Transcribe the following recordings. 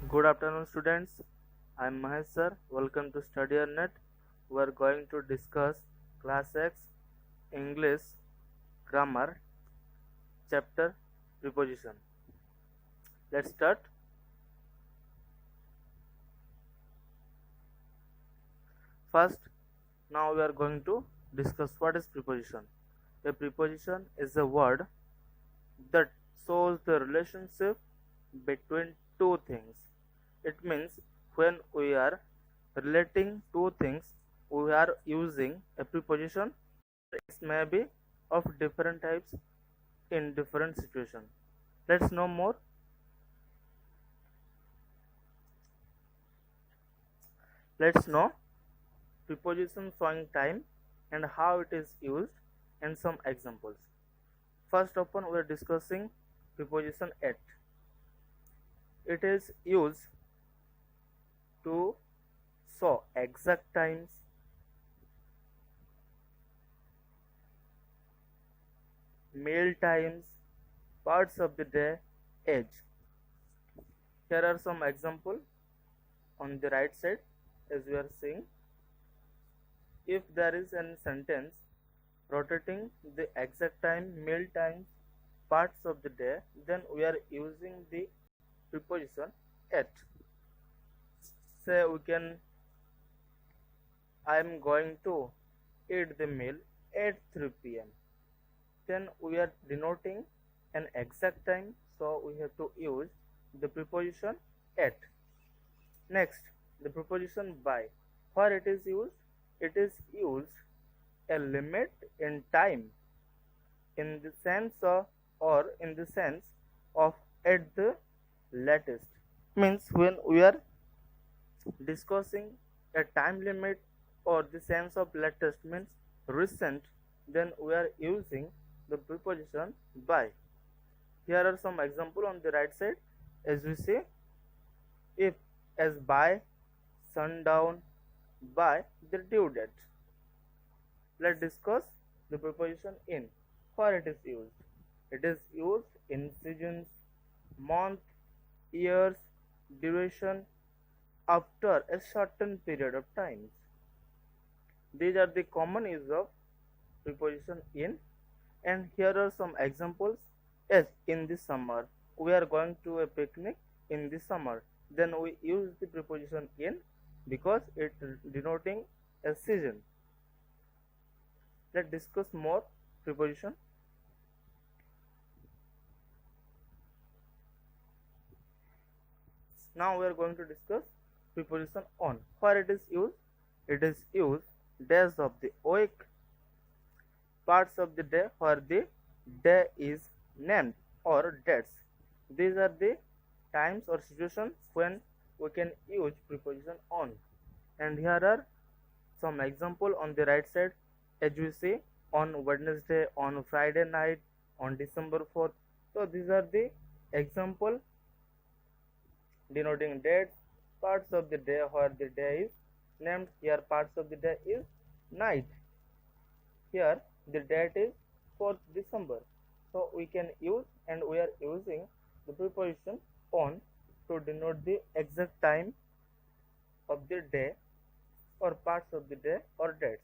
Good afternoon, students. I am Mahesh sir. Welcome to StudyNet. We are going to discuss Class X English Grammar Chapter Preposition. Let's start. First, now we are going to discuss what is preposition. A preposition is a word that shows the relationship between two things. It means when we are relating two things, we are using a preposition. It may be of different types in different situations. Let's know more. Let's know preposition showing time and how it is used and some examples. First of all, we are discussing preposition at. It is used to show exact times, meal times, parts of the day, age. Here are some examples on the right side as we are seeing. If there is a sentence rotating the exact time, meal times, parts of the day, then we are using the preposition at. Say I am going to eat the meal at 3 p.m. Then we are denoting an exact time, so we have to use the preposition at. Next, the preposition by. Where it is used? It is used a limit in time in the sense of at the latest. Means when we are discussing a time limit or the sense of latest means recent, then we are using the preposition by. Here are some examples on the right side. As we see, if as by sundown, by the due date. Let's discuss the preposition in. Where it is used? It is used in seasons, month, years, duration, after a certain period of time. These are the common use of preposition in, and here are some examples. As in the summer, we are going to a picnic in the summer, then we use the preposition in because it denoting a season. Let's discuss more preposition. Now we are going to discuss preposition on. Where it is used? It is used days of the week, parts of the day where the day is named, or dates. These are the times or situations when we can use preposition on. And here are some example on the right side. As we see, on Wednesday, on Friday night, on December 4th. So these are the example denoting dates, parts of the day where the day is named. Here parts of the day is night. Here the date is 4th December. So we can use, and we are using the preposition on to denote the exact time of the day or parts of the day or dates.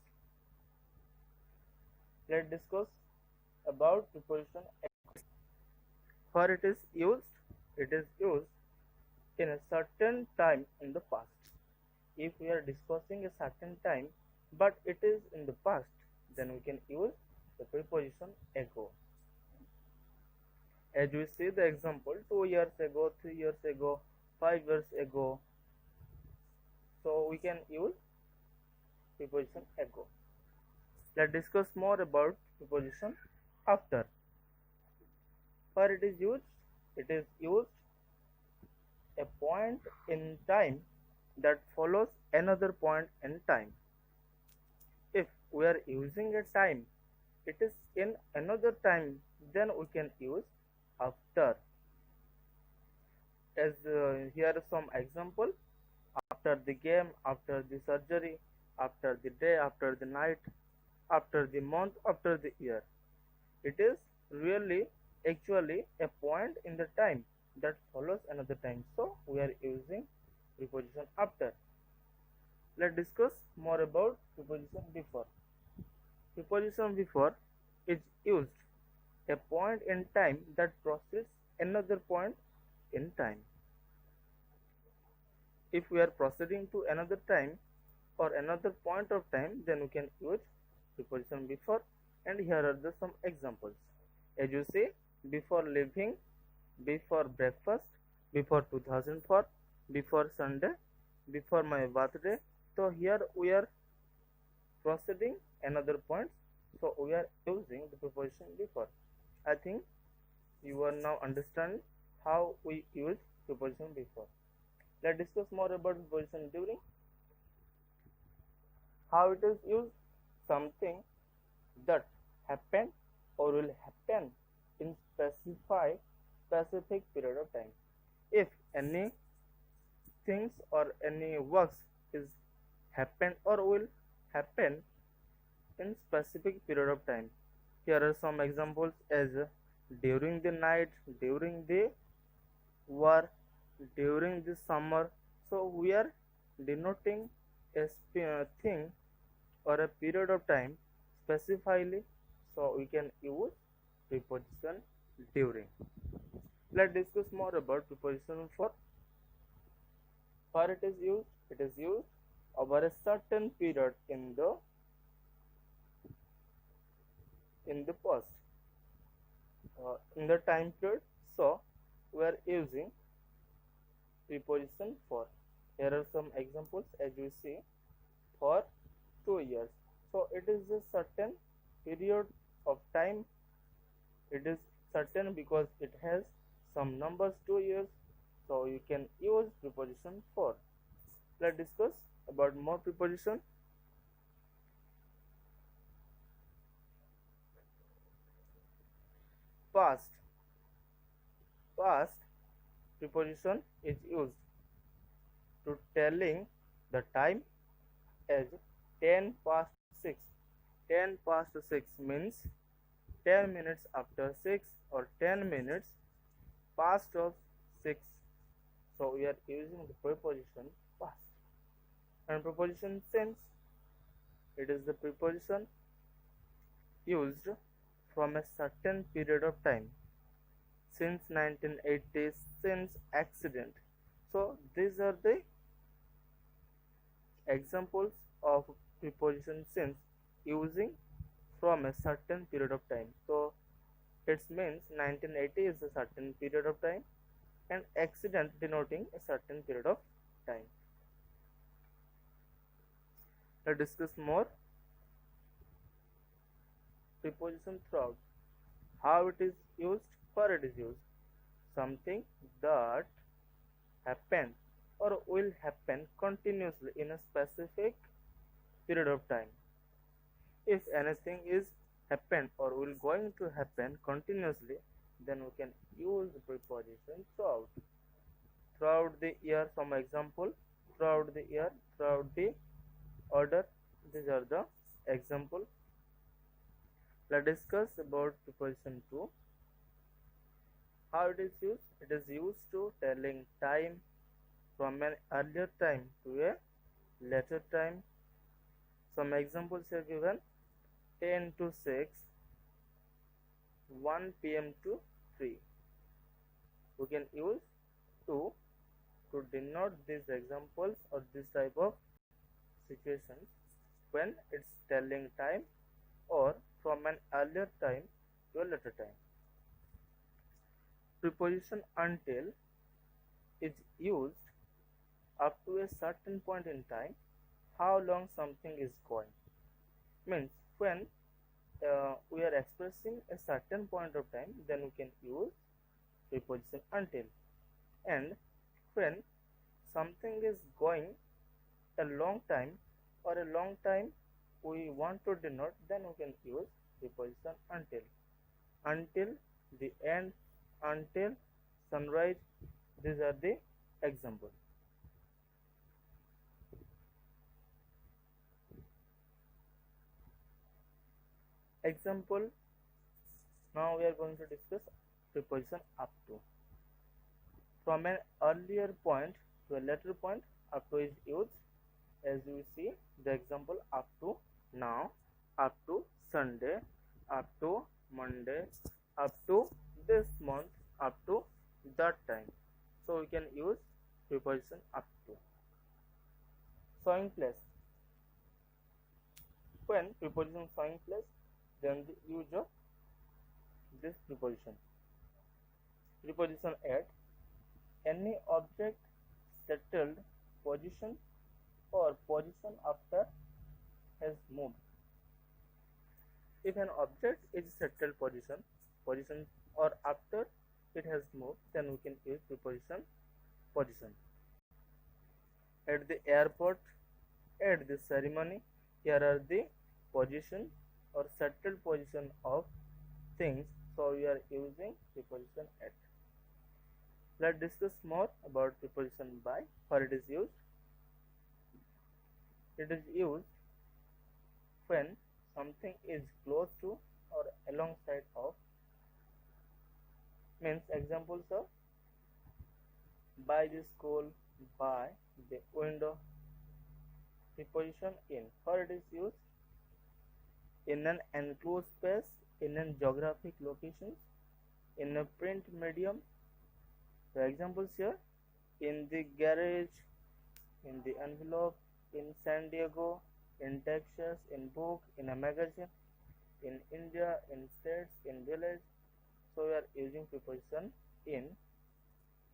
Let's discuss about preposition at. Where it is used? It is used in a certain time in the past. If we are discussing a certain time but it is in the past, then we can use the preposition ago. As we see the example, 2 years ago, 3 years ago, 5 years ago. So we can use preposition ago. Let's discuss more about preposition after. Where it is used? It is used a point in time that follows another point in time. If we are using a time, it is in another time, then we can use after. As here are some example: after the game, after the surgery, after the day, after the night, after the month, after the year. It is really actually a point in the time that follows another time, so we are using preposition before. Preposition before is used a point in time that precedes another point in time. If we are proceeding to another time or another point of time, then we can use preposition before. And here are some examples. As you say, before leaving, before breakfast, before 2004, before Sunday, before my birthday. So here we are proceeding another point, so we are using the preposition before. I think you are now understand how we use preposition before. Let's discuss more about preposition during. How it is used: something that happened or will happen in specific period of time. If any things or any works is happen or will happen in specific period of time. Here are some examples as during the night, during the war, during the summer. So we are denoting a thing or a period of time specifically, so we can use preposition during. Let's discuss more about preposition for. For it is used over a certain period in the past, in the time period. So we are using preposition for. Here are some examples as you see. For 2 years, so it is a certain period of time. It is certain because it has some numbers, 2 years, so you can use preposition for. Let's discuss about more preposition. Past. Past preposition is used to telling the time as 10 past 6. 10 past 6 means 10 minutes after 6 or 10 minutes past of 6. So we are using the preposition past. And preposition since, it is the preposition used from a certain period of time, since 1980s, since accident. So these are the examples of preposition since using from a certain period of time. So it means 1980 is a certain period of time and accident denoting a certain period of time. Let's discuss more. Preposition throughout. How it is used? For it is used. Something that happened or will happen continuously in a specific period of time. If anything is happened or will going to happen continuously, then we can use the preposition throughout. Throughout the year, some example. Throughout the year, throughout the order. These are the example. Let's discuss about preposition to. How it is used? It is used to telling time from an earlier time to a later time. Some examples are given: 10 to 6, 1 p.m. to 3. We can use to denote these examples or this type of situations when it's telling time or from an earlier time to a later time. Preposition until is used up to a certain point in time, how long something is going. Means when we are expressing a certain point of time, then we can use preposition until. And when something is going a long time or a long time we want to denote, then we can use preposition until. Until the end, until sunrise. These are the examples. Example. Now we are going to discuss preposition up to. From an earlier point to a later point, up to is used As you see the example, up to now, up to Sunday, up to Monday, up to this month, up to that time. So we can use preposition up to. Showing place. When preposition showing place, then the use of this preposition. Preposition at. Any object settled position or position after has moved. If an object is settled position or after it has moved, then we can use preposition position. At the airport, at the ceremony, here are the position or settled position of things, so we are using preposition at. Let's discuss more about preposition by. For it is used. It is used when something is close to or alongside of. Means examples of by the school, by the window. Preposition in. For it is used in an enclosed space, in a geographic location, in a print medium. The examples here: in the garage, in the envelope, in San Diego, in Texas, in book, in a magazine, in India, in states, in village. So we are using preposition in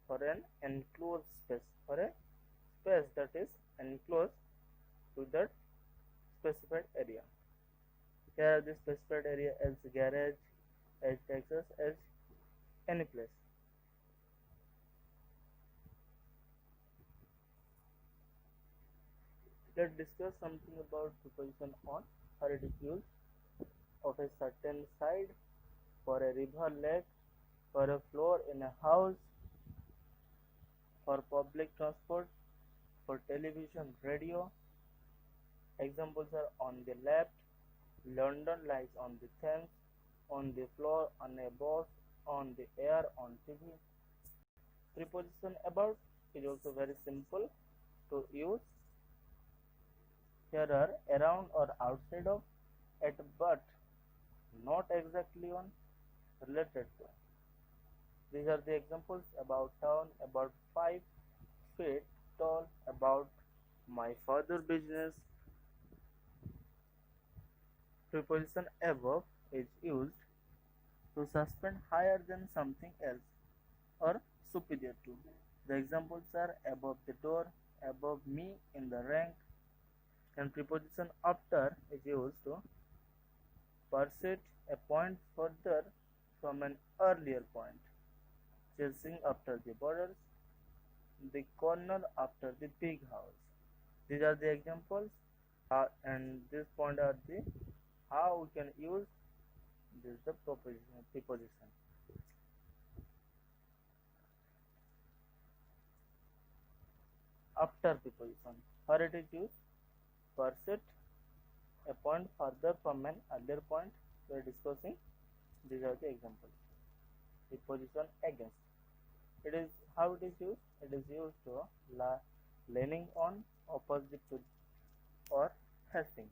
for an enclosed space, for a space that is enclosed to that specified area. Here the specified area as garage, as Texas, as any place. Let's discuss something about preposition on. For it is used of a certain side, for a river, lake, for a floor in a house, for public transport, for television, radio. Examples are on the left, London lies on the Thames, on the floor, on a bus, on the air, on TV. Preposition about is also very simple to use. Here are around or outside of, at but, not exactly on, related to. These are the examples: about town, about 5 feet tall, about my father business. Preposition above is used to suspend higher than something else or superior to. The examples are above the door, above me in the rank. And preposition after is used to proceed a point further from an earlier point, chasing after the borders, the corner after the big house. These are the examples, and this point are the how we can use this the preposition. After preposition, for it is used proceed a point further from an earlier point. We are discussing. These are the examples. Preposition against. It is how it is used. It is used to leaning on, opposite to, or facing.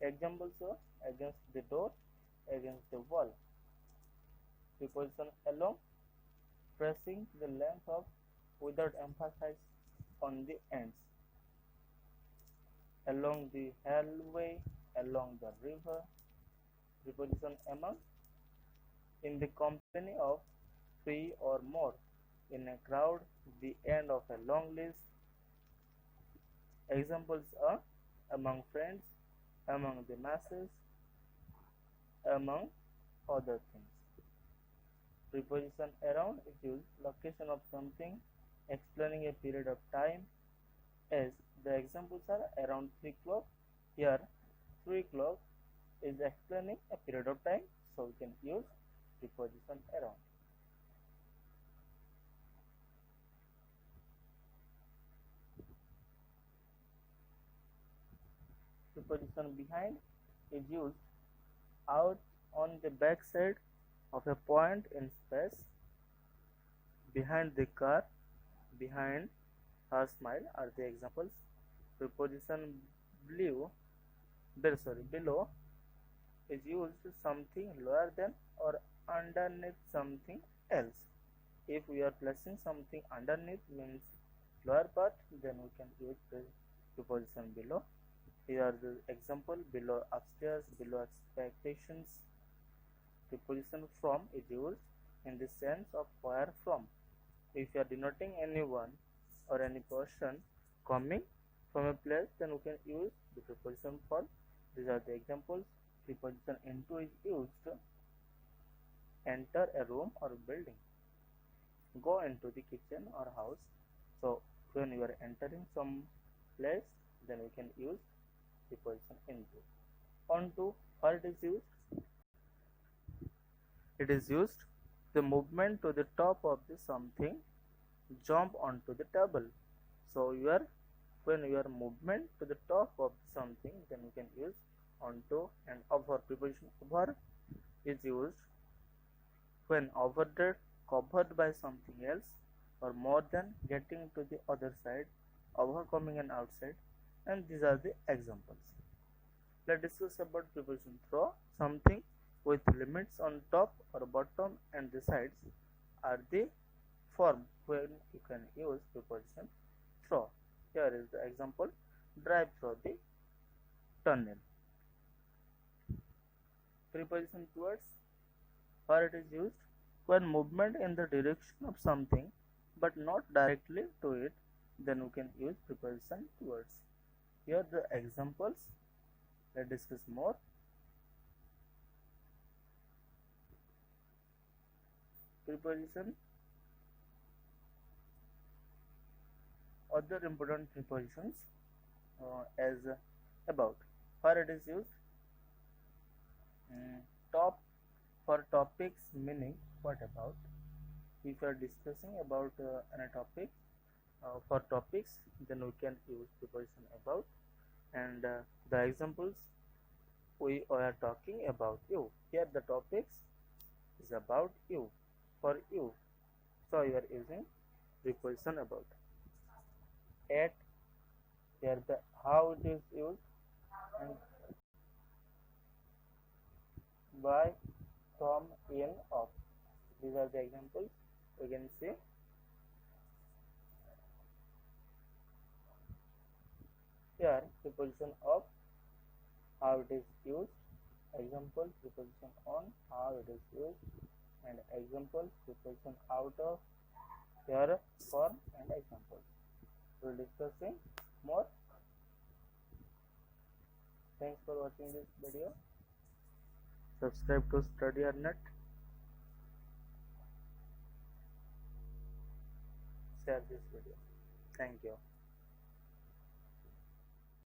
Examples are against the door, against the wall. Preposition along, pressing the length of without emphasis on the ends. Along the hallway, along the river. Preposition among, in the company of 3 or more, in a crowd, the end of a long list. Examples are among friends, among the masses, among other things. Preposition around is used location of something, explaining a period of time, as the examples are around 3 o'clock. Here 3 o'clock is explaining a period of time, so we can use preposition around. Preposition behind is used out on the back side of a point in space, behind the car, behind her smile are the examples. Preposition below is used something lower than or underneath something else. If we are placing something underneath means lower part, then we can use preposition below. Here are the example: below upstairs, below expectations. Preposition from is used in the sense of where from. If you are denoting anyone or any person coming from a place, then we can use the preposition for. These are the examples. Preposition into is used to enter a room or building, go into the kitchen or house. So when you are entering some place, then we can use preposition into. Onto, where it is used? It is used the movement to the top of the something, jump onto the table. So when your movement to the top of something, then we can use onto. And over, preposition over is used when overhead, covered by something else, or more than, getting to the other side, overcoming an outside. And these are the examples. Let's discuss about preposition through. Something with limits on top or bottom and the sides are the form when you can use preposition through. Here is the example: drive through the tunnel. Preposition towards, where it is used when movement in the direction of something but not directly to it, then we can use preposition towards. Here are the examples. Let's discuss more. Preposition. Other important prepositions as about, where it is used. Top, for topics, meaning what about. If you are discussing about a topic, for topics, then we can use preposition about. And the examples: we are talking about you. Here the topics is about you, for you, so you are using preposition about. At, here the how it is used, and by, from, in, of. These are the examples. We can see. Here preposition of, how it is used. Example: preposition on, how it is used. And example: preposition out of. Here form and examples. We will discussing more. Thanks for watching this video. Subscribe to Study or Net. Share this video. Thank you.